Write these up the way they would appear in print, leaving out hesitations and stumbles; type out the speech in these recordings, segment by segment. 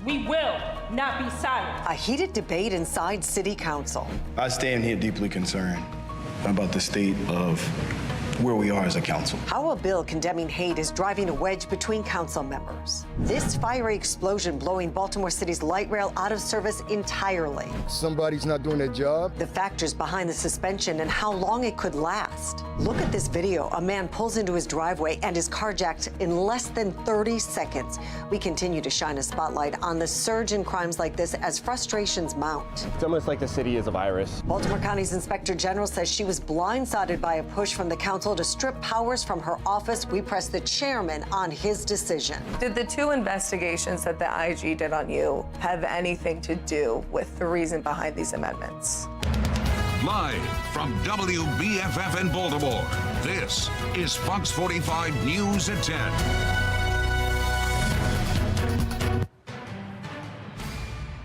We will not be silent. A heated debate inside City Council. I stand here deeply concerned about the state of where we are as a council. How a bill condemning hate is driving a wedge between council members. This fiery explosion blowing Baltimore City's light rail out of service entirely. Somebody's not doing their job. The factors behind the suspension and how long it could last. Look at this video. A man pulls into his driveway and is carjacked in less than 30 seconds. We continue to shine a spotlight on the surge in crimes like this as frustrations mount. It's almost like the city is a virus. Baltimore County's Inspector General says she was blindsided by a push from the council to strip powers from her office. We pressed the chairman on his decision. Did the two investigations that the IG did on you have anything to do with the reason behind these amendments? Live from WBFF in Baltimore, this is Fox 45 News at 10.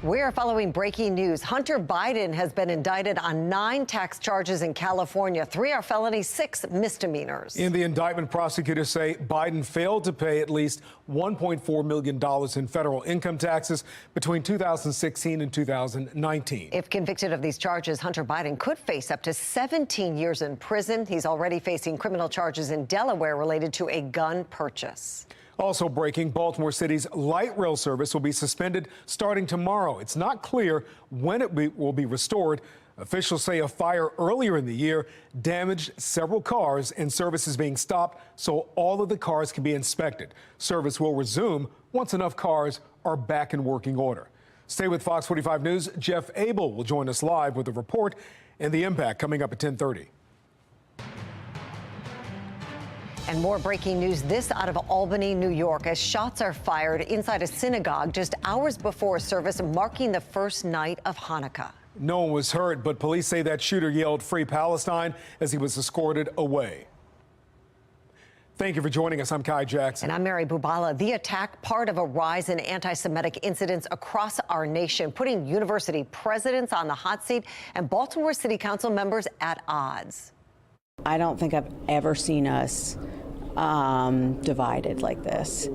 We're following breaking news. Hunter Biden has been indicted on 9 tax charges in California. 3 are felonies, 6 misdemeanors. In the indictment, prosecutors say Biden failed to pay at least $1.4 million in federal income taxes between 2016 and 2019. If convicted of these charges, Hunter Biden could face up to 17 years in prison. He's already facing criminal charges in Delaware related to a gun purchase. Also breaking, Baltimore City's light rail service will be suspended starting tomorrow. It's not clear when it will be restored. Officials say a fire earlier in the year damaged several cars and service is being stopped so all of the cars can be inspected. Service will resume once enough cars are back in working order. Stay with Fox 45 News. Jeff Abel will join us live with a report and the impact coming up at 10:30. And more breaking news, this out of Albany, New York, as shots are fired inside a synagogue just hours before a service marking the first night of Hanukkah. No one was hurt, but police say that shooter yelled "Free Palestine" as he was escorted away. Thank you for joining us. I'm Kai Jackson. And I'm Mary Bubala. The attack, part of a rise in anti-Semitic incidents across our nation, putting university presidents on the hot seat and Baltimore City Council members at odds. I don't think I've ever seen us divided like this.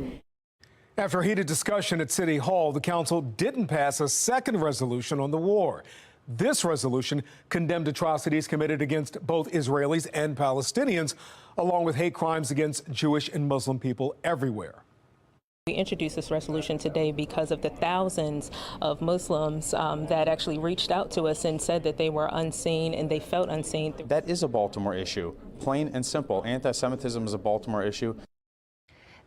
After a heated discussion at City Hall, the council didn't pass a second resolution on the war. This resolution condemned atrocities committed against both Israelis and Palestinians, along with hate crimes against Jewish and Muslim people everywhere. We introduced this resolution today because of the thousands of Muslims that actually reached out to us and said that they were unseen and they felt unseen. That is a Baltimore issue, plain and simple. Anti-Semitism is a Baltimore issue.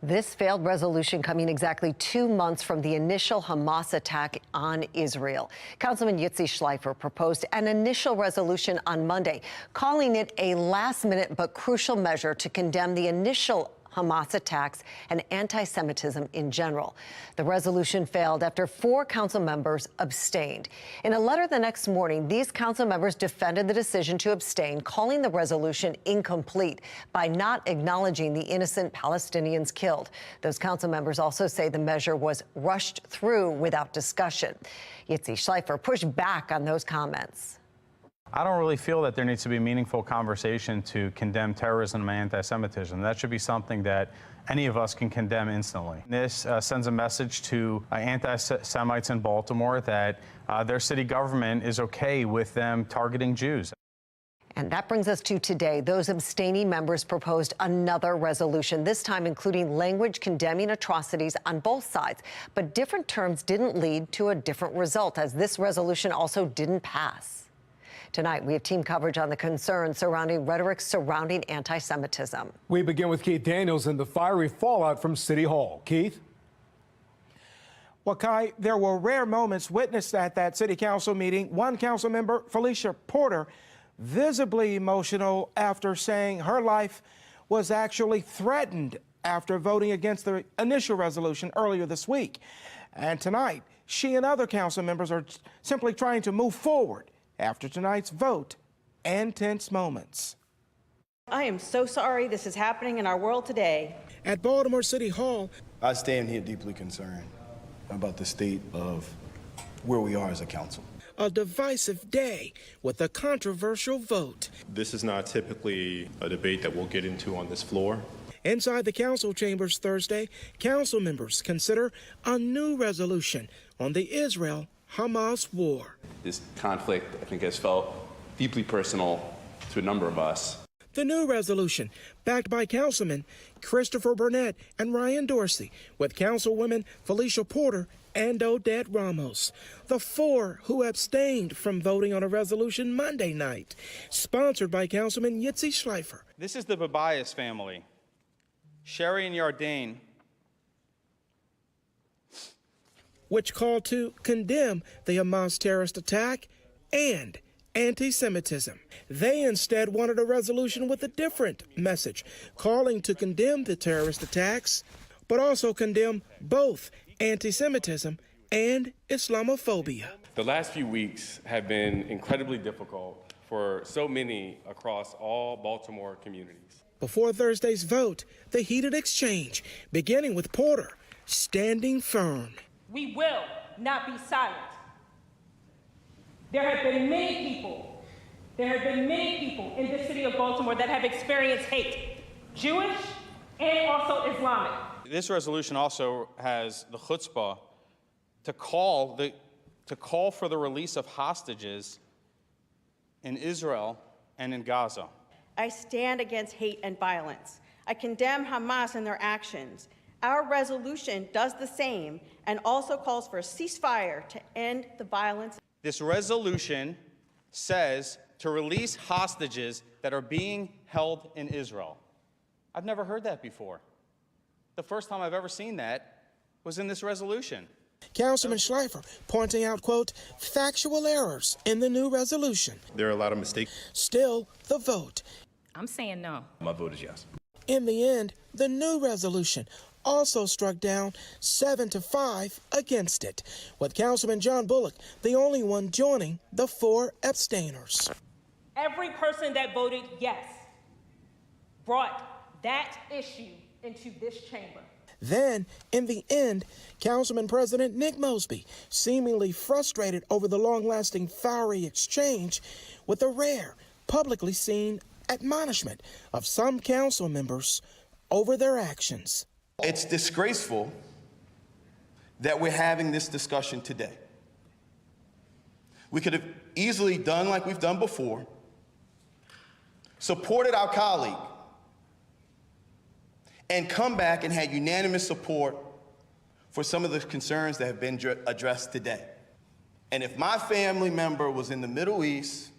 This failed resolution coming exactly 2 months from the initial Hamas attack on Israel. Councilman Yitzi Schleifer proposed an initial resolution on Monday, calling it a last-minute but crucial measure to condemn the initial Hamas attacks and anti-Semitism in general. The resolution failed after 4 council members abstained. In a letter the next morning, these council members defended the decision to abstain, calling the resolution incomplete by not acknowledging the innocent Palestinians killed. Those council members also say the measure was rushed through without discussion. Yitzi Schleifer pushed back on those comments. I don't really feel that there needs to be a meaningful conversation to condemn terrorism and anti-Semitism. That should be something that any of us can condemn instantly. This sends a message to anti-Semites in Baltimore that their city government is okay with them targeting Jews. And that brings us to today. Those abstaining members proposed another resolution, this time including language condemning atrocities on both sides. But different terms didn't lead to a different result, as this resolution also didn't pass. Tonight, we have team coverage on the concerns surrounding rhetoric surrounding anti-Semitism. We begin with Keith Daniels and the fiery fallout from City Hall. Keith? Well, Kai, there were rare moments witnessed at that city council meeting. One council member, Felicia Porter, visibly emotional after saying her life was actually threatened after voting against the initial resolution earlier this week. And tonight, she and other council members are simply trying to move forward after tonight's vote and tense moments. I am so sorry this is happening in our world today. At Baltimore City Hall, I stand here deeply concerned about the state of where we are as a council. A divisive day with a controversial vote. This is not typically a debate that we'll get into on this floor. Inside the council chambers Thursday, council members consider a new resolution, on the Israel-Hamas war. This conflict, I think, has felt deeply personal to a number of us. The new resolution, backed by Councilman Christopher Burnett and Ryan Dorsey, with Councilwomen Felicia Porter and Odette Ramos, the four who abstained from voting on a resolution Monday night, sponsored by Councilman Yitzi Schleifer. This is the Babayas family, Sherry and Yardane, which called to condemn the Hamas terrorist attack and anti-Semitism. They instead wanted a resolution with a different message, calling to condemn the terrorist attacks, but also condemn both anti-Semitism and Islamophobia. The last few weeks have been incredibly difficult for so many across all Baltimore communities. Before Thursday's vote, the heated exchange, beginning with Porter standing firm. We will not be silent. There have been many people in the city of Baltimore that have experienced hate, Jewish and also Islamic. This resolution also has the chutzpah to call for the release of hostages in Israel and in Gaza. I stand against hate and violence. I condemn Hamas and their actions. Our resolution does the same and also calls for a ceasefire to end the violence. This resolution says to release hostages that are being held in Israel. I've never heard that before. The first time I've ever seen that was in this resolution. Councilman Schleifer pointing out, quote, factual errors in the new resolution. There are a lot of mistakes. Still, the vote. I'm saying no. My vote is yes. In the end, the new resolution also struck down 7-5 against it, with Councilman John Bullock the only one joining the four abstainers. Every person that voted yes brought that issue into this chamber. Then, in the end, Councilman President Nick Mosby, seemingly frustrated over the long-lasting fiery exchange, with a rare, publicly seen admonishment of some council members over their actions. It's disgraceful that we're having this discussion today. We could have easily done like we've done before, supported our colleague, and come back and had unanimous support for some of the concerns that have been addressed today. And if my family member was in the Middle East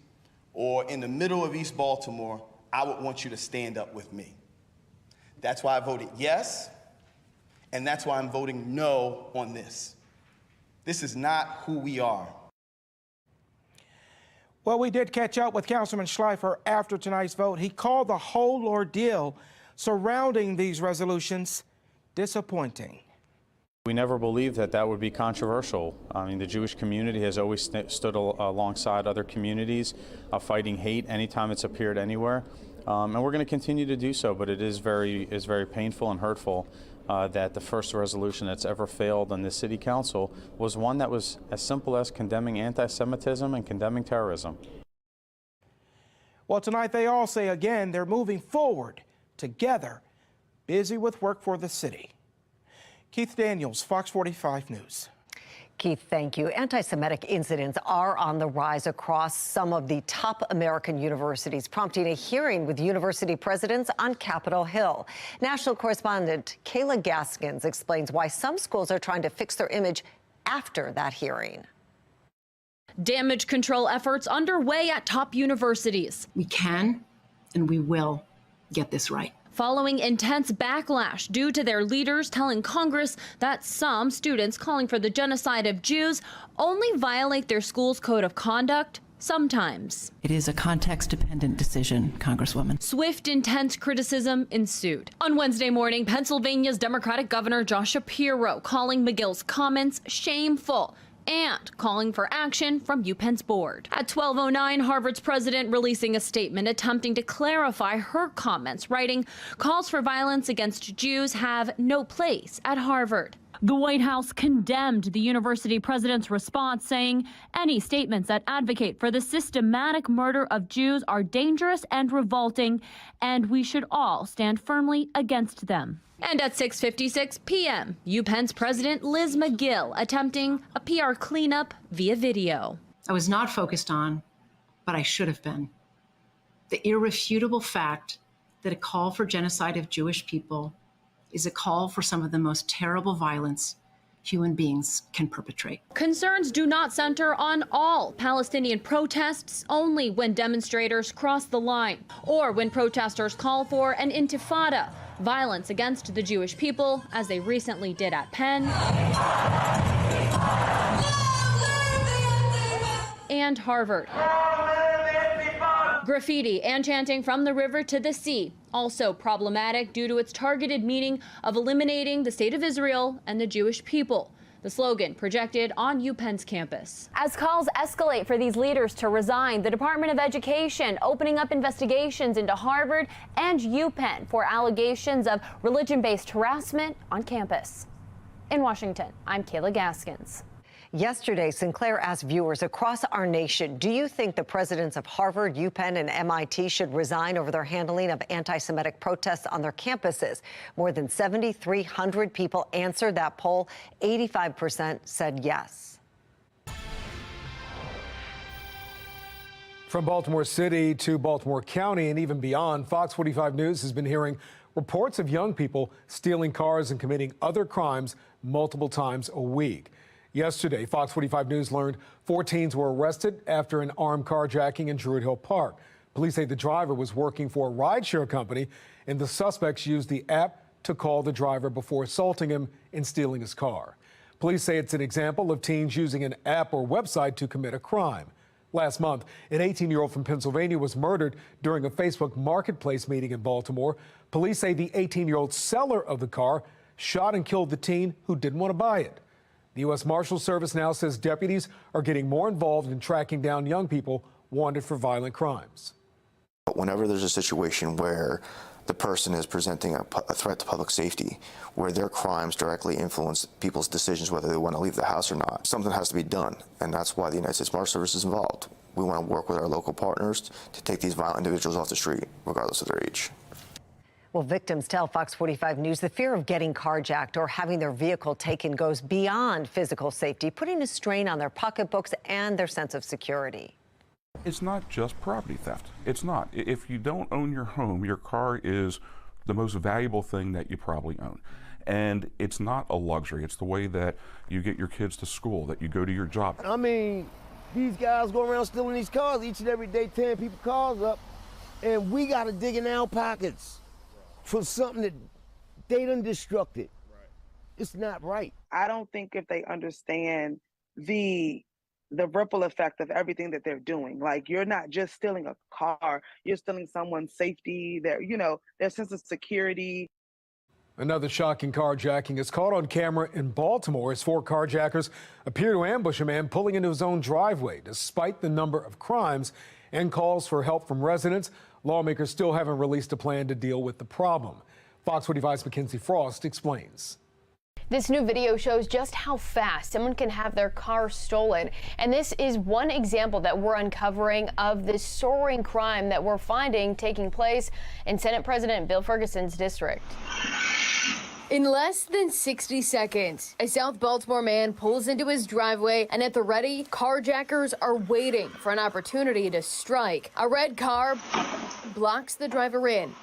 or in the middle of East Baltimore, I would want you to stand up with me. That's why I voted yes, and that's why I'm voting no on this. This is not who we are. Well, we did catch up with Councilman Schleifer after tonight's vote. He called the whole ordeal surrounding these resolutions disappointing. We never believed that that would be controversial. I mean, the Jewish community has always stood alongside other communities fighting hate anytime it's appeared anywhere. And we're going to continue to do so, but it is very painful and hurtful that the first resolution that's ever failed on the City Council was one that was as simple as condemning anti-Semitism and condemning terrorism. Well, tonight they all say again they're moving forward together, busy with work for the city. Keith Daniels, Fox 45 News. Keith, thank you. Anti-Semitic incidents are on the rise across some of the top American universities, prompting a hearing with university presidents on Capitol Hill. National correspondent Kayla Gaskins explains why some schools are trying to fix their image after that hearing. Damage control efforts underway at top universities. We can and we will get this right. Following intense backlash due to their leaders telling Congress that some students calling for the genocide of Jews only violate their school's code of conduct sometimes. It is a context-dependent decision, Congresswoman. Swift, intense criticism ensued. On Wednesday morning, Pennsylvania's Democratic Governor Josh Shapiro calling McGill's comments shameful and calling for action from UPenn's board. At 12:09, Harvard's president releasing a statement attempting to clarify her comments, writing, "Calls for violence against Jews have no place at Harvard." The White House condemned the university president's response, saying any statements that advocate for the systematic murder of Jews are dangerous and revolting, and we should all stand firmly against them. And at 6:56 p.m., UPenn's President Liz Magill attempting a PR cleanup via video. I was not focused on, but I should have been, the irrefutable fact that a call for genocide of Jewish people is a call for some of the most terrible violence human beings can perpetrate. Concerns do not center on all Palestinian protests, only when demonstrators cross the line or when protesters call for an intifada, violence against the Jewish people, as they recently did at Penn and Harvard. Graffiti and chanting from the river to the sea, also problematic due to its targeted meaning of eliminating the state of Israel and the Jewish people. The slogan projected on UPenn's campus. As calls escalate for these leaders to resign, the Department of Education opening up investigations into Harvard and UPenn for allegations of religion-based harassment on campus. In Washington, I'm Kayla Gaskins. Yesterday, Sinclair asked viewers across our nation, do you think the presidents of Harvard, UPenn, and MIT should resign over their handling of anti-Semitic protests on their campuses? More than 7,300 people answered that poll. 85% said yes. From Baltimore City to Baltimore County and even beyond, Fox 45 News has been hearing reports of young people stealing cars and committing other crimes multiple times a week. Yesterday, Fox 45 News learned 4 teens were arrested after an armed carjacking in Druid Hill Park. Police say the driver was working for a rideshare company, and the suspects used the app to call the driver before assaulting him and stealing his car. Police say it's an example of teens using an app or website to commit a crime. Last month, an 18-year-old from Pennsylvania was murdered during a Facebook Marketplace meeting in Baltimore. Police say the 18-year-old seller of the car shot and killed the teen who didn't want to buy it. The U.S. Marshals Service now says deputies are getting more involved in tracking down young people wanted for violent crimes. Whenever there's a situation where the person is presenting a threat to public safety, where their crimes directly influence people's decisions whether they want to leave the house or not, something has to be done, and that's why the United States Marshals Service is involved. We want to work with our local partners to take these violent individuals off the street, regardless of their age. Well, victims tell Fox 45 News the fear of getting carjacked or having their vehicle taken goes beyond physical safety, putting a strain on their pocketbooks and their sense of security. It's not just property theft. It's not. If you don't own your home, your car is the most valuable thing that you probably own. And it's not a luxury. It's the way that you get your kids to school, that you go to your job. I mean, these guys go around stealing these cars each and every day, tearing people's cars up, and we got to dig in our pockets for something that they done destructed. Right. It's not right. I don't think if they understand the ripple effect of everything that they're doing. Like, you're not just stealing a car, you're stealing someone's safety, their sense of security. Another shocking carjacking is caught on camera in Baltimore as 4 carjackers appear to ambush a man pulling into his own driveway. Despite the number of crimes and calls for help from residents, lawmakers still haven't released a plan to deal with the problem. Fox 45's Mackenzie Frost explains. This new video shows just how fast someone can have their car stolen. And this is one example that we're uncovering of this soaring crime that we're finding taking place in Senate President Bill Ferguson's district. In less than 60 seconds, a South Baltimore man pulls into his driveway, and at the ready, carjackers are waiting for an opportunity to strike. A red car blocks the driver in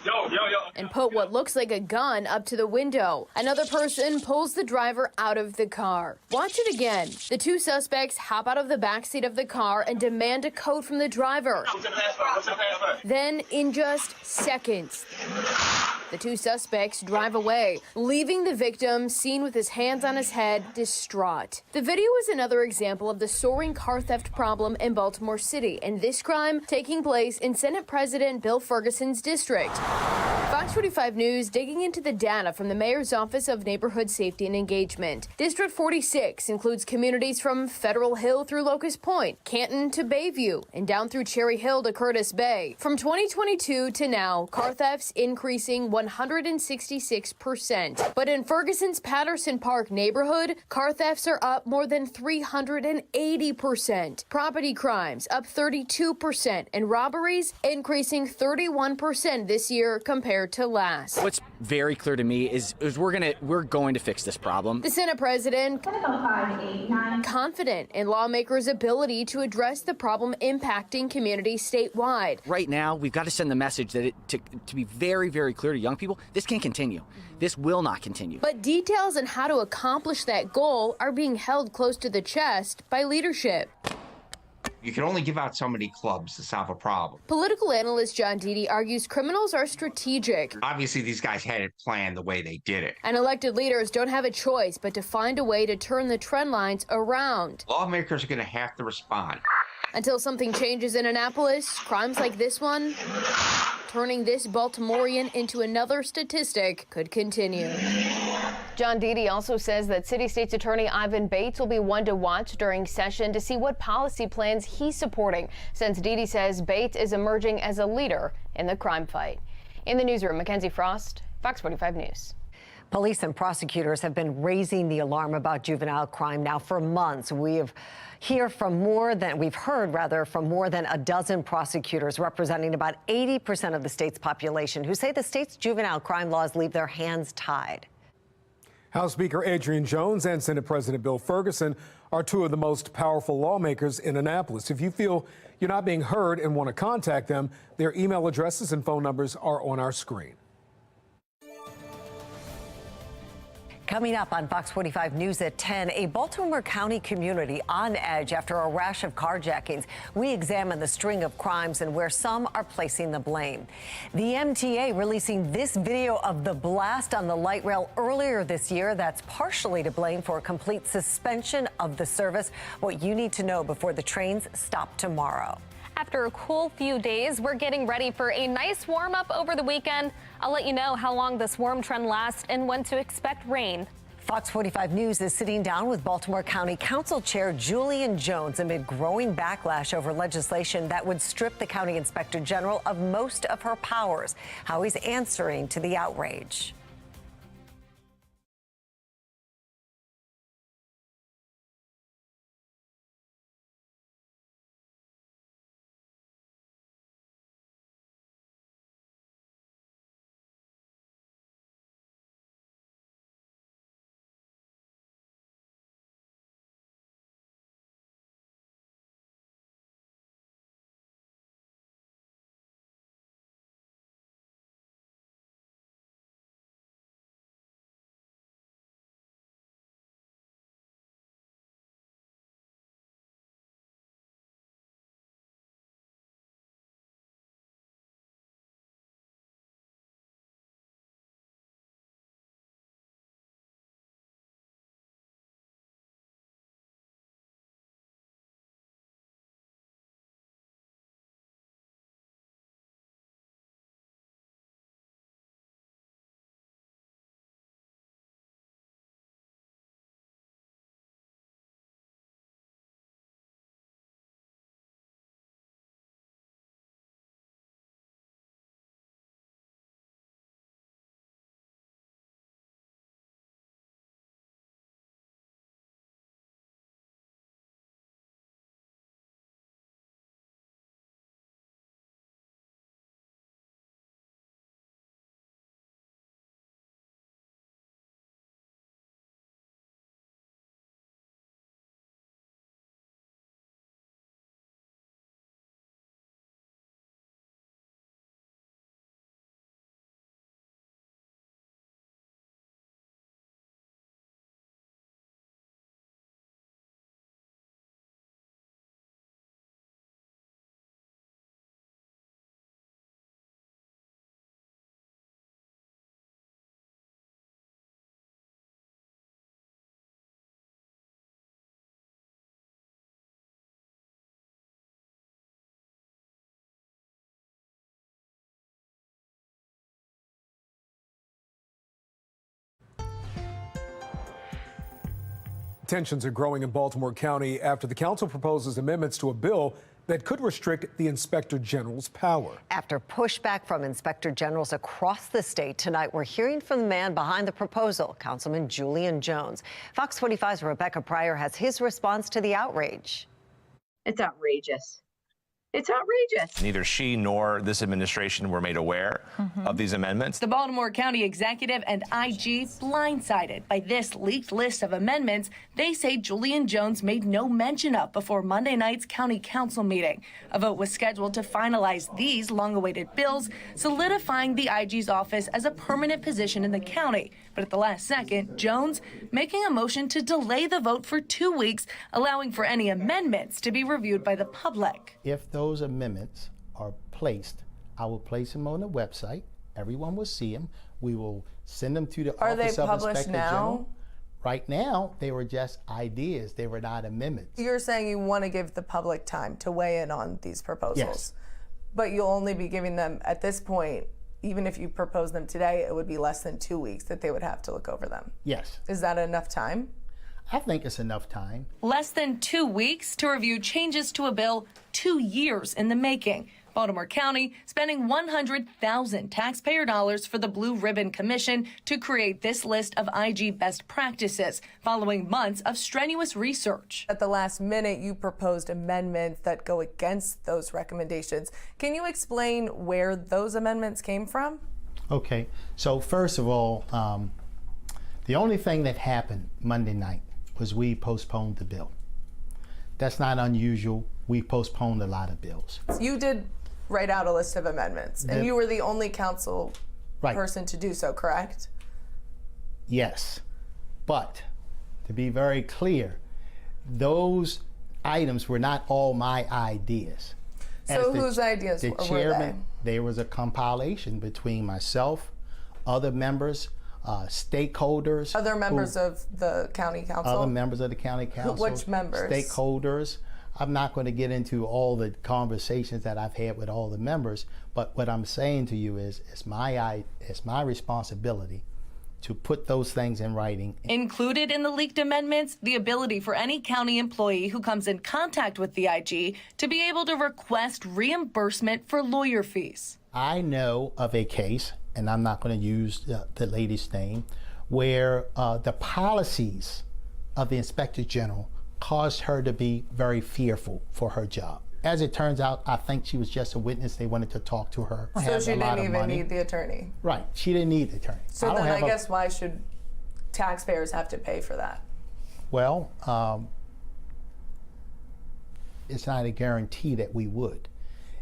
and put what looks like a gun up to the window. Another person pulls the driver out of the car. Watch it again. The 2 suspects hop out of the backseat of the car and demand a code from the driver. Then, in just seconds, the 2 suspects drive away, leaving the victim seen with his hands on his head, distraught. The video is another example of the soaring car theft problem in Baltimore City, and this crime taking place in Senate President Bill Ferguson's district. Fox 45 News digging into the data from the Mayor's Office of Neighborhood Safety and Engagement. District 46 includes communities from Federal Hill through Locust Point, Canton to Bayview, and down through Cherry Hill to Curtis Bay. From 2022 to now, car thefts increasing 166%. But in Ferguson's Patterson Park neighborhood, car thefts are up more than 380%. Property crimes up 32%, and robberies increasing 31% this year compared to last. What's very clear to me is we're going to fix this problem. The Senate president confident in lawmakers' ability to address the problem impacting communities statewide. Right now, we've got to send the message that to be very, very clear to young people, this can't continue. This will not continue. But details on how to accomplish that goal are being held close to the chest by leadership. You can only give out so many clubs to solve a problem. Political analyst John Deedy argues criminals are strategic. Obviously, these guys had it planned the way they did it. And elected leaders don't have a choice but to find a way to turn the trend lines around. Lawmakers are going to have to respond. Until something changes in Annapolis, crimes like this one, turning this Baltimorean into another statistic, could continue. John Deedy also says that City State's Attorney Ivan Bates will be one to watch during session to see what policy plans he's supporting, since Deedy says Bates is emerging as a leader in the crime fight. In the newsroom, Mackenzie Frost, Fox 45 News. Police and prosecutors have been raising the alarm about juvenile crime now for months. We've heard from more than a dozen prosecutors representing about 80% of the state's population who say the state's juvenile crime laws leave their hands tied. House Speaker Adrian Jones and Senate President Bill Ferguson are two of the most powerful lawmakers in Annapolis. If you feel you're not being heard and want to contact them, their email addresses and phone numbers are on our screen. Coming up on Fox 45 News at 10, a Baltimore County community on edge after a rash of carjackings. We examine the string of crimes and where some are placing the blame. The MTA releasing this video of the blast on the light rail earlier this year that's partially to blame for a complete suspension of the service. What you need to know before the trains stop tomorrow. After a cool few days, we're getting ready for a nice warm up over the weekend. I'll let you know how long this warm trend lasts and when to expect rain. Fox 45 News is sitting down with Baltimore County Council Chair Julian Jones amid growing backlash over legislation that would strip the county inspector general of most of her powers. How he's answering to the outrage. Tensions are growing in Baltimore County after the council proposes amendments to a bill that could restrict the inspector general's power. After pushback from inspector generals across the state, tonight we're hearing from the man behind the proposal, Councilman Julian Jones. Fox 45's Rebecca Pryor has his response to the outrage. It's outrageous. It's outrageous. Neither she nor this administration were made aware of these amendments. The Baltimore County executive and IG blindsided by this leaked list of amendments they say Julian Jones made no mention of before Monday night's county council meeting. A vote was scheduled to finalize these long-awaited bills, solidifying the IG's office as a permanent position in the county. But at the last second, Jones making a motion to delay the vote for 2 weeks, allowing for any amendments to be reviewed by the public. If those amendments are placed, I will place them on the website. Everyone will see them. We will send them to the Office of Inspector General. Right now, they were just ideas. They were not amendments. You're saying you want to give the public time to weigh in on these proposals. Yes. But you'll only be giving them, at this point, even if you propose them today, it would be less than 2 weeks that they would have to look over them. Yes. Is that enough time? I think it's enough time. Less than 2 weeks to review changes to a bill 2 years in the making. Baltimore County spending $100,000 taxpayer dollars for the Blue Ribbon Commission to create this list of IG best practices following months of strenuous research. At the last minute, you proposed amendments that go against those recommendations. Can you explain where those amendments came from? Okay, so first of all, the only thing that happened Monday night was we postponed the bill. That's not unusual. We postponed a lot of bills. You did write out a list of amendments, and you were the only council person to do so, correct? Yes, but to be very clear, those items were not all my ideas. So whose ideas were they? Chairman, there was a compilation between myself, other members, stakeholders. Other members of the county council? Other members of the county council. Which members? Stakeholders. I'm not going to get into all the conversations that I've had with all the members, but what I'm saying to you is it's my responsibility to put those things in writing. Included in the leaked amendments, the ability for any county employee who comes in contact with the IG to be able to request reimbursement for lawyer fees. I know of a case, and I'm not going to use the lady's name, where the policies of the Inspector General caused her to be very fearful for her job. As it turns out, I think she was just a witness. They wanted to talk to her. So she didn't even need the attorney? Right, she didn't need the attorney. So then I guess why should taxpayers have to pay for that? Well, it's not a guarantee that we would.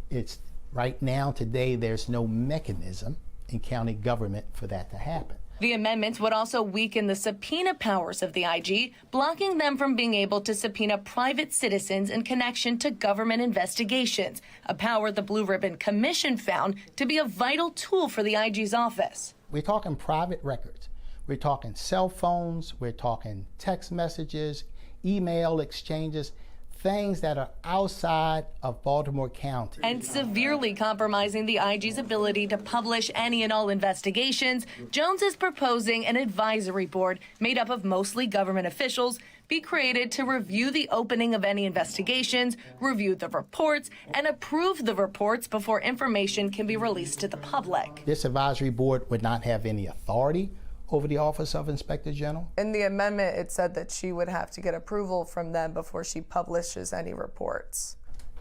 It's right now, today, there's no mechanism in county government for that to happen. The amendments would also weaken the subpoena powers of the IG, blocking them from being able to subpoena private citizens in connection to government investigations, a power the Blue Ribbon Commission found to be a vital tool for the IG's office. We're talking private records. We're talking cell phones. We're talking text messages, email exchanges, things that are outside of Baltimore County. And severely compromising the IG's ability to publish any and all investigations, Jones is proposing an advisory board made up of mostly government officials be created to review the opening of any investigations, review the reports, and approve the reports before information can be released to the public. This advisory board would not have any authority over the Office of Inspector General. In the amendment, it said that she would have to get approval from them before she publishes any reports.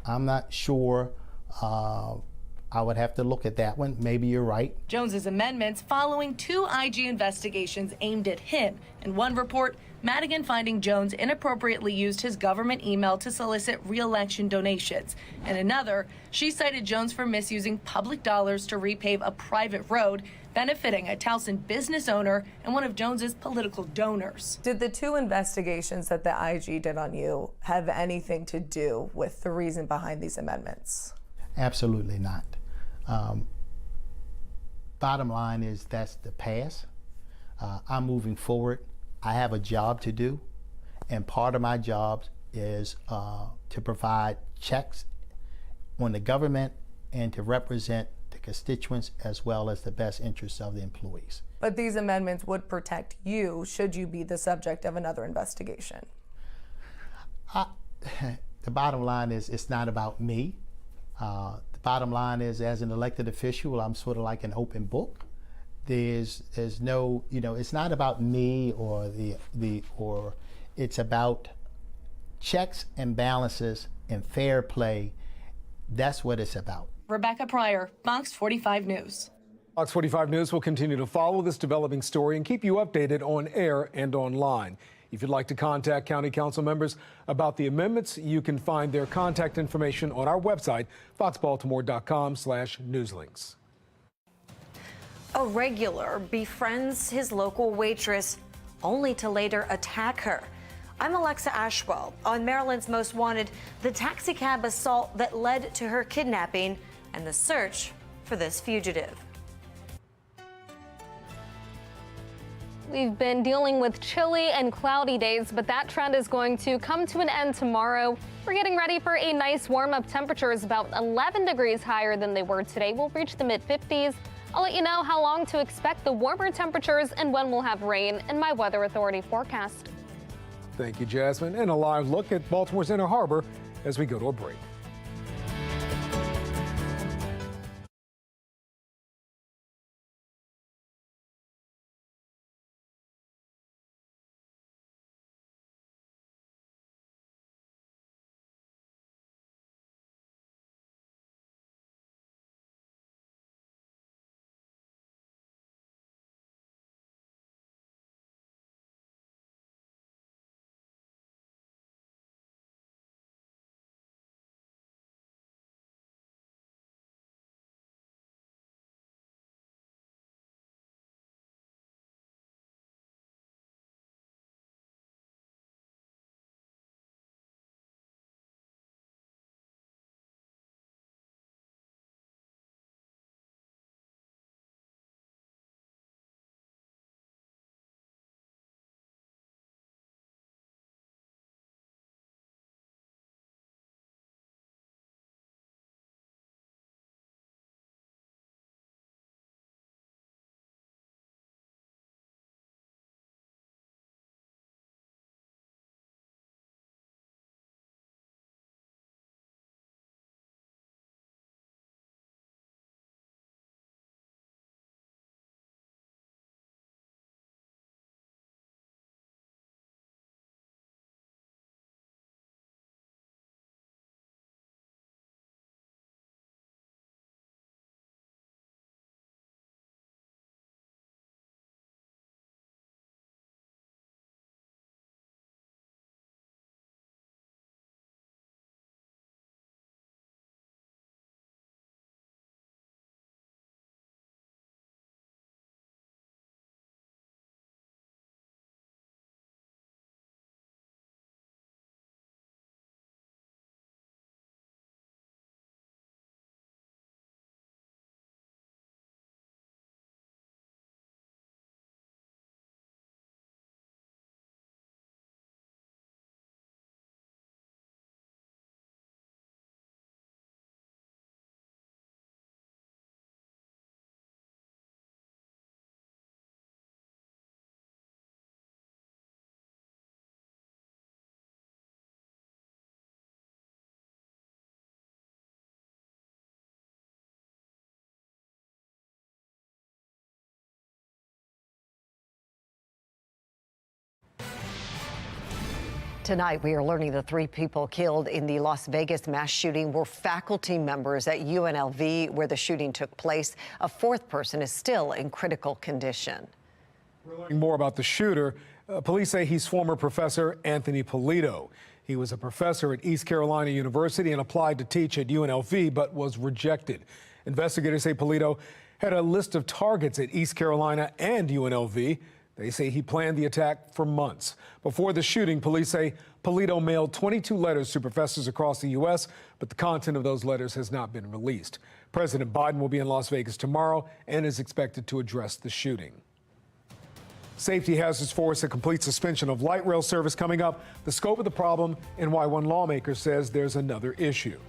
I'm not sure. I would have to look at that one. Maybe you're right. Jones's amendments following 2 IG investigations aimed at him. In one report, Madigan finding Jones inappropriately used his government email to solicit re-election donations. In another, she cited Jones for misusing public dollars to repave a private road, benefiting a Towson business owner and one of Jones's political donors. Did the 2 investigations that the IG did on you have anything to do with the reason behind these amendments? Absolutely not. Bottom line is that's the past. I'm moving forward. I have a job to do, and part of my job is to provide checks on the government and to represent the constituents as well as the best interests of the employees. But these amendments would protect you should you be the subject of another investigation. The bottom line is it's not about me. The bottom line is, as an elected official, I'm sort of like an open book. There's no, it's not about me or or it's about checks and balances and fair play. That's what it's about. Rebecca Pryor, Fox 45 News. Fox 45 News will continue to follow this developing story and keep you updated on air and online. If you'd like to contact county council members about the amendments, you can find their contact information on our website, foxbaltimore.com/newslinks. A regular befriends his local waitress only to later attack her. I'm Alexa Ashwell. On Maryland's Most Wanted, the taxicab assault that led to her kidnapping and the search for this fugitive. We've been dealing with chilly and cloudy days, but that trend is going to come to an end tomorrow. We're getting ready for a nice warm-up. Temperatures about 11 degrees higher than they were today. We'll reach the mid-50s. I'll let you know how long to expect the warmer temperatures and when we'll have rain in my Weather Authority forecast. Thank you, Jasmine. And a live look at Baltimore's Inner Harbor as we go to a break. Tonight, we are learning the 3 people killed in the Las Vegas mass shooting were faculty members at UNLV, where the shooting took place. A 4th person is still in critical condition. We're learning more about the shooter. Police say he's former professor Anthony Polito. He was a professor at East Carolina University and applied to teach at UNLV, but was rejected. Investigators say Polito had a list of targets at East Carolina and UNLV. They say he planned the attack for months. Before the shooting, police say Polito mailed 22 letters to professors across the U.S., but the content of those letters has not been released. President Biden will be in Las Vegas tomorrow and is expected to address the shooting. Safety hazards force a complete suspension of light rail service coming up. The scope of the problem and why one lawmaker says there's another issue.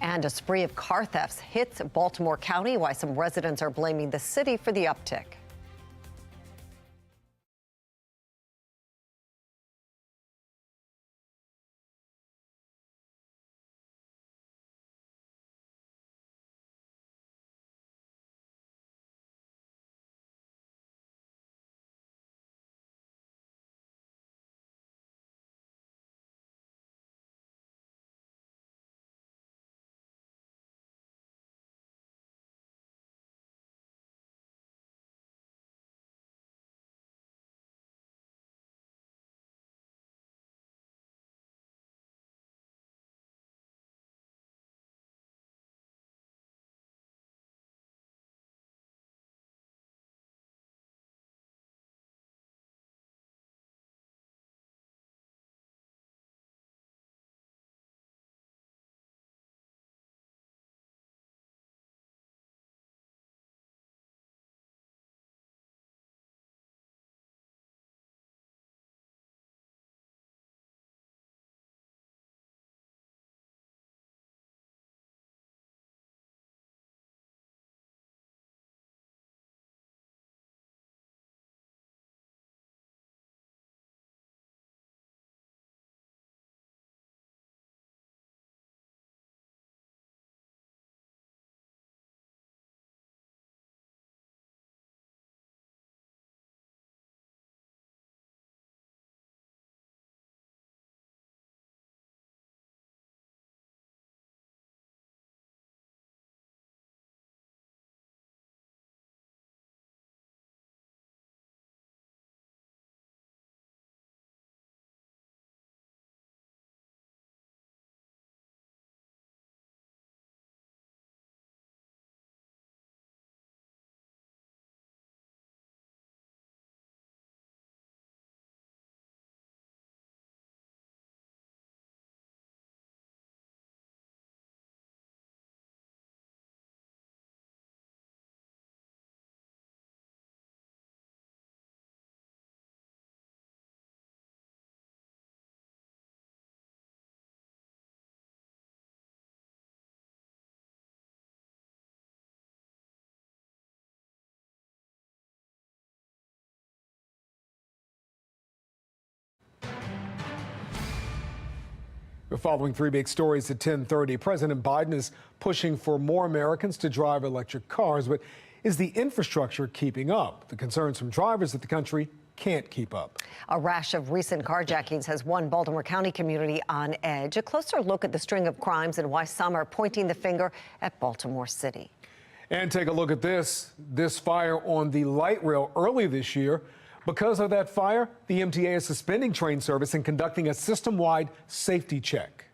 And a spree of car thefts hits Baltimore County, why some residents are blaming the city for the uptick. We're following three big stories at 10:30. President Biden is pushing for more Americans to drive electric cars, but is the infrastructure keeping up? The concerns from drivers that the country can't keep up. A rash of recent carjackings has one Baltimore County community on edge. A closer look at the string of crimes and why some are pointing the finger at Baltimore City. And take a look at this fire on the light rail early this year. Because of that fire, the MTA is suspending train service and conducting a system-wide safety check.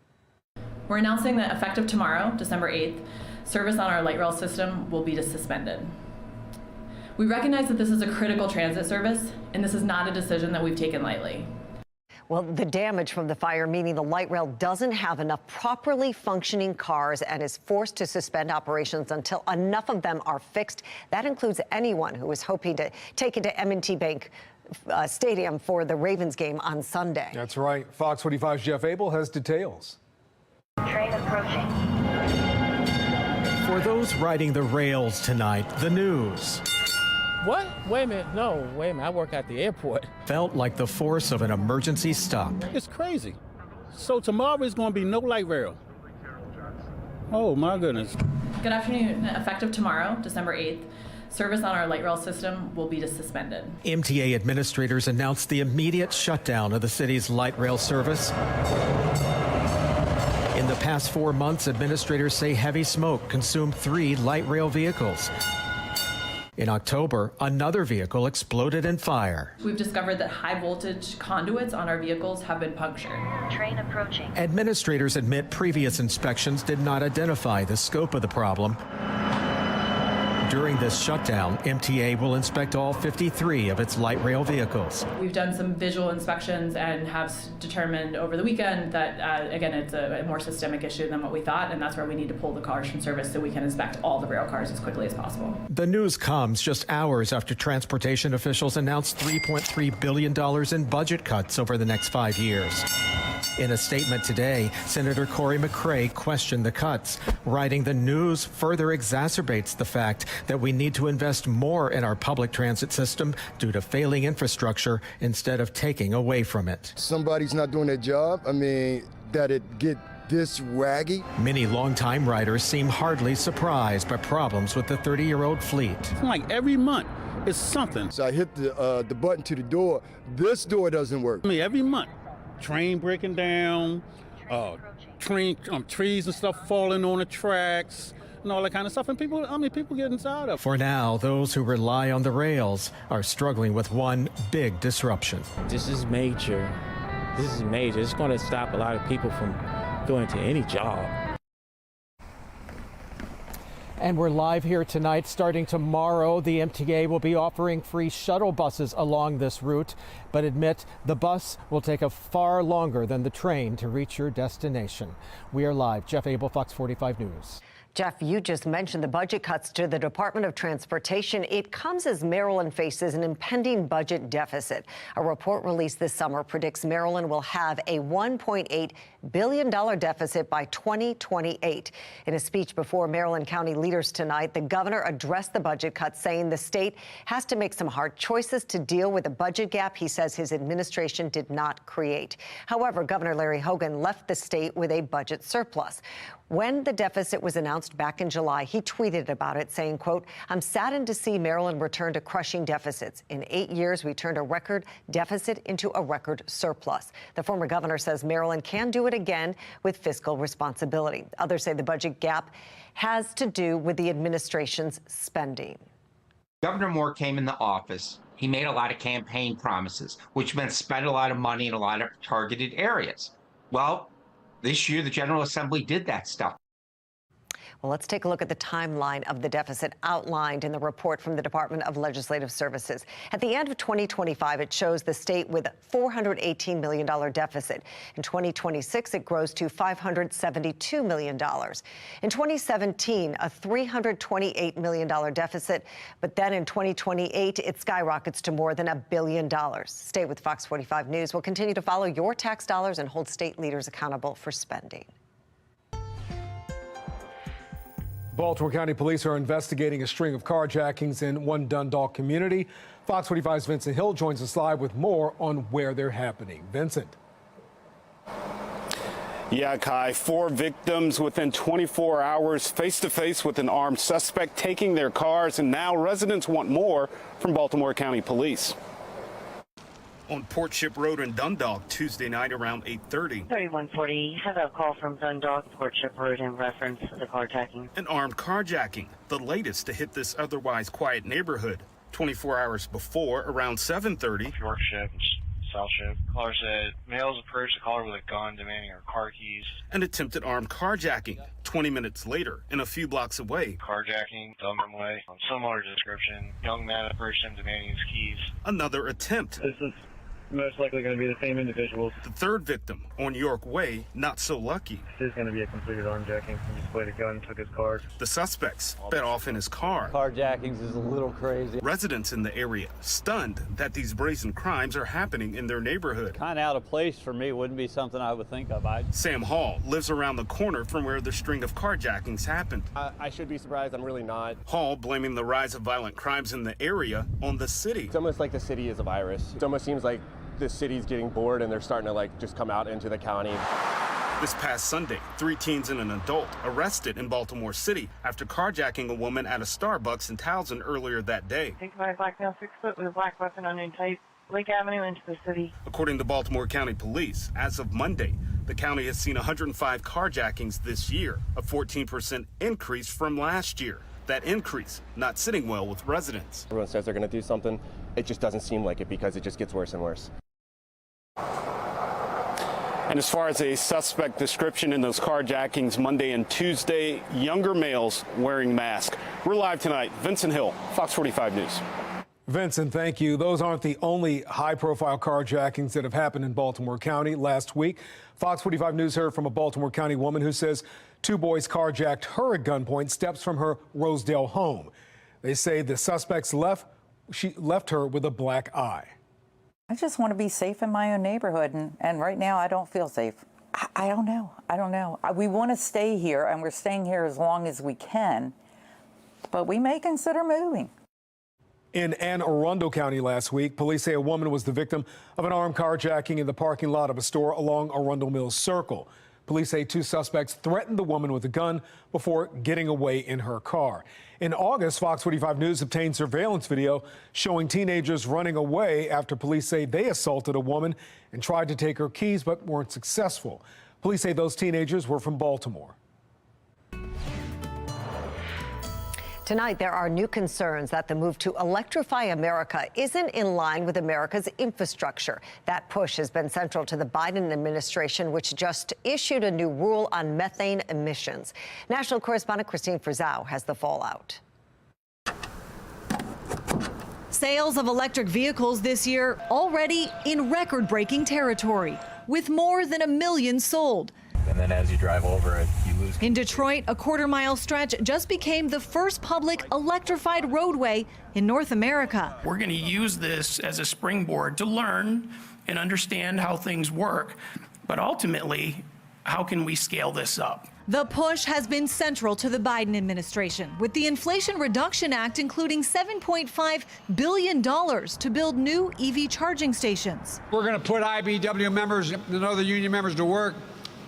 We're announcing that effective tomorrow, December 8th, service on our light rail system will be suspended. We recognize that this is a critical transit service, and this is not a decision that we've taken lightly. Well, the damage from the fire meaning the light rail doesn't have enough properly functioning cars and is forced to suspend operations until enough of them are fixed. That includes anyone who is hoping to take it to M&T Bank Stadium for the Ravens game on Sunday. That's right. Fox 45's Jeff Abel has details. Train approaching. For those riding the rails tonight, the news. What? Wait a minute. No, wait a minute. I work at the airport. Felt like the force of an emergency stop. It's crazy. So tomorrow is going to be no light rail. Oh, my goodness. Good afternoon. Effective tomorrow, December 8th, service on our light rail system will be suspended. MTA administrators announced the immediate shutdown of the city's light rail service. In the past 4 months, administrators say heavy smoke consumed 3 light rail vehicles. In October, another vehicle exploded in fire. We've discovered that high voltage conduits on our vehicles have been punctured. Train approaching. Administrators admit previous inspections did not identify the scope of the problem. During this shutdown, MTA will inspect all 53 of its light rail vehicles. We've done some visual inspections and have determined over the weekend that, again, it's a more systemic issue than what we thought, and that's where we need to pull the cars from service so we can inspect all the rail cars as quickly as possible. The news comes just hours after transportation officials announced $3.3 billion in budget cuts over the next 5 years. In a statement today, Senator Cory McCray questioned the cuts, writing the news further exacerbates the fact that we need to invest more in our public transit system due to failing infrastructure instead of taking away from it. Somebody's not doing their job. I mean, that it get this raggy. Many longtime riders seem hardly surprised by problems with the 30-year-old fleet. It's like every month it's something. So I hit the button to the door. This door doesn't work. I mean, every month. Train breaking down, trees and stuff falling on the tracks, and all that kind of stuff. And people getting tired of it. For now, those who rely on the rails are struggling with one big disruption. This is major. This is major. It's going to stop a lot of people from going to any job. And we're live here tonight. Starting tomorrow, the MTA will be offering free shuttle buses along this route, but admit the bus will take a far longer than the train to reach your destination. We are live. Jeff Abel, Fox 45 News. Jeff, you just mentioned the budget cuts to the Department of Transportation. It comes as Maryland faces an impending budget deficit. A report released this summer predicts Maryland will have a $1.8 billion deficit by 2028. In a speech before Maryland County leaders tonight, the governor addressed the budget cuts, saying the state has to make some hard choices to deal with a budget gap he says his administration did not create. However, Governor Larry Hogan left the state with a budget surplus. When the deficit was announced back in July, he tweeted about it, saying, quote, "I'm saddened to see Maryland return to crushing deficits. In 8 years, we turned a record deficit into a record surplus." The former governor says Maryland can do it again with fiscal responsibility. Others say the budget gap has to do with the administration's spending. Governor Moore came into office. He made a lot of campaign promises, which meant spend a lot of money in a lot of targeted areas. Well, this year, the General Assembly did that stuff. Well, let's take a look at the timeline of the deficit outlined in the report from the Department of Legislative Services. At the end of 2025, it shows the state with a $418 million deficit. In 2026, it grows to $572 million. In 2017, a $328 million deficit. But then in 2028, it skyrockets to more than $1 billion. Stay with Fox 45 News. We'll continue to follow your tax dollars and hold state leaders accountable for spending. Baltimore County Police are investigating a string of carjackings in one Dundalk community. Fox 45's Vincent Hill joins us live with more on where they're happening. Vincent. Yeah, Kai, 4 victims within 24 hours, face-to-face with an armed suspect taking their cars, and now residents want more from Baltimore County Police. On Port Ship Road in Dundalk Tuesday night around 8:30. 3140, have a call from Dundalk, Port Ship Road in reference to the carjacking. An armed carjacking, the latest to hit this otherwise quiet neighborhood. 24 hours before, around 7:30. York Ship, South Ship. Caller said males approached the caller with a gun demanding her car keys. An attempted armed carjacking. 20 minutes later, and a few blocks away. Carjacking, Dublin Way. Similar description. Young man approached him demanding his keys. Another attempt. This is most likely going to be the same individuals. The third victim on York Way, not so lucky. This is going to be a completed armjacking. He just played a gun and took his card. The suspect sped off in his car. Carjackings is a little crazy. Residents in the area stunned that these brazen crimes are happening in their neighborhood. Kind of out of place for me. Wouldn't be something I would think of. Sam Hall lives around the corner from where the string of carjackings happened. I should be surprised. I'm really not. Hall blaming the rise of violent crimes in the area on the city. It's almost like the city is a virus. It almost seems like the city's getting bored and they're starting to just come out into the county. This past Sunday, 3 teens and an adult arrested in Baltimore City after carjacking a woman at a Starbucks in Towson earlier that day. 65 black male, 6 foot with a black weapon unknown type, Lake Avenue into the city. According to Baltimore County Police, as of Monday, the county has seen 105 carjackings this year, a 14% increase from last year. That increase not sitting well with residents. Everyone says they're going to do something. It just doesn't seem like it because it just gets worse and worse. And as far as a suspect description in those carjackings Monday and Tuesday, younger males wearing masks. We're live tonight. Vincent Hill, Fox 45 News. Vincent, thank you. Those aren't the only high-profile carjackings that have happened in Baltimore County last week. Fox 45 News heard from a Baltimore County woman who says 2 boys carjacked her at gunpoint steps from her Rosedale home. They say the suspects left her with a black eye. I just want to be safe in my own neighborhood, and right now I don't feel safe. I don't know. We want to stay here, and we're staying here as long as we can, but we may consider moving. In Anne Arundel County last week, police say a woman was the victim of an armed carjacking in the parking lot of a store along Arundel Mills Circle. Police say 2 suspects threatened the woman with a gun before getting away in her car. In August, Fox 45 News obtained surveillance video showing teenagers running away after police say they assaulted a woman and tried to take her keys but weren't successful. Police say those teenagers were from Baltimore. Tonight, there are new concerns that the move to electrify America isn't in line with America's infrastructure. That push has been central to the Biden administration, which just issued a new rule on methane emissions. National correspondent Christine Frizzau has the fallout. Sales of electric vehicles this year already in record-breaking territory, with more than 1 million sold. And then as you drive over it, you lose. In Detroit, a quarter-mile stretch just became the first public electrified roadway in North America. We're going to use this as a springboard to learn and understand how things work, but ultimately, how can we scale this up? The push has been central to the Biden administration, with the Inflation Reduction Act including $7.5 billion to build new EV charging stations. We're going to put IBEW members and other union members to work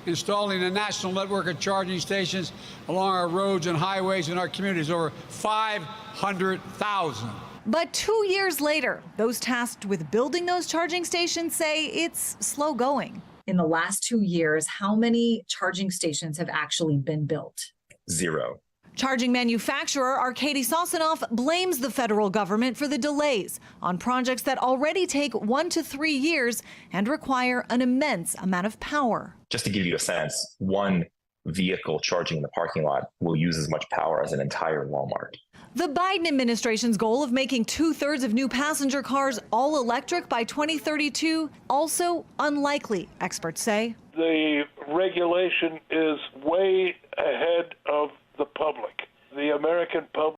installing a national network of charging stations along our roads and highways in our communities, over 500,000. But 2 years later, those tasked with building those charging stations say it's slow going. In the last 2 years, how many charging stations have actually been built? 0. Charging manufacturer Arcady Sosanoff blames the federal government for the delays on projects that already take 1 to 3 years and require an immense amount of power. Just to give you a sense, one vehicle charging in the parking lot will use as much power as an entire Walmart. The Biden administration's goal of making 2/3 of new passenger cars all electric by 2032 also unlikely, experts say. The regulation is way ahead of the public. The American public